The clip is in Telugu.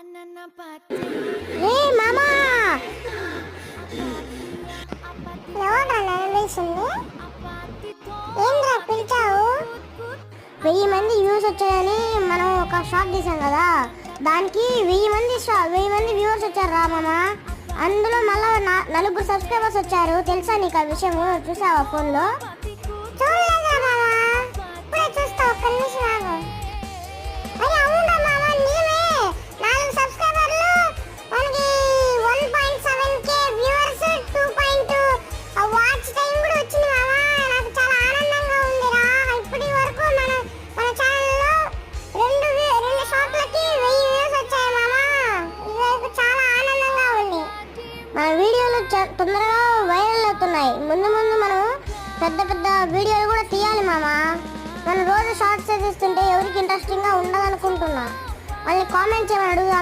ఏ మామా ఎవరా నన్ను ఏంద్రా పిలిచావు? 1000 మంది వ్యూస్ వచ్చాయని మనం ఒక షార్ట్ తీసాం కదా, దానికి 1000 మంది వ్యూవర్స్ వచ్చారు రా మామ. అందులో మళ్ళీ 4 సబ్స్క్రైబర్స్ వచ్చారు. తెలుసా నీకు ఆ విషయం? చూసావా ఫోన్లో? చూడలేదా మామ? ఇప్పుడే చూస్తా, ఒక్క నిమిషం ఆగు. అరే అవునా మామ, నీవే 4 సబ్స్క్రైబర్లు, మనకి 1.7k వ్యూవర్స్, 2.2 వాచ్ టైం కూడా వచ్చింది మామ. నాకు చాలా ఆనందంగా ఉందిరా. ఇప్పటి వరకు మన ఛానల్లో రెండు షాట్లకి 1000 వ్యూస్ వచ్చాయి మామ. ఇది చాలా ఆనందంగా ఉంది. మన వీడియోలు తొందరగా వైరల్ అవుతున్నాయి. ముందు ముందు మనం పెద్ద పెద్ద వీడియోలు కూడా తీయాలి మామ. మనం రోజు షార్ట్స్ తీస్తుంటే ఎవరికి ఇంట్రెస్టింగ్గా ఉండదనుకుంటున్నా. మళ్ళీ కామెంట్ చేయమని అడుగుదామా?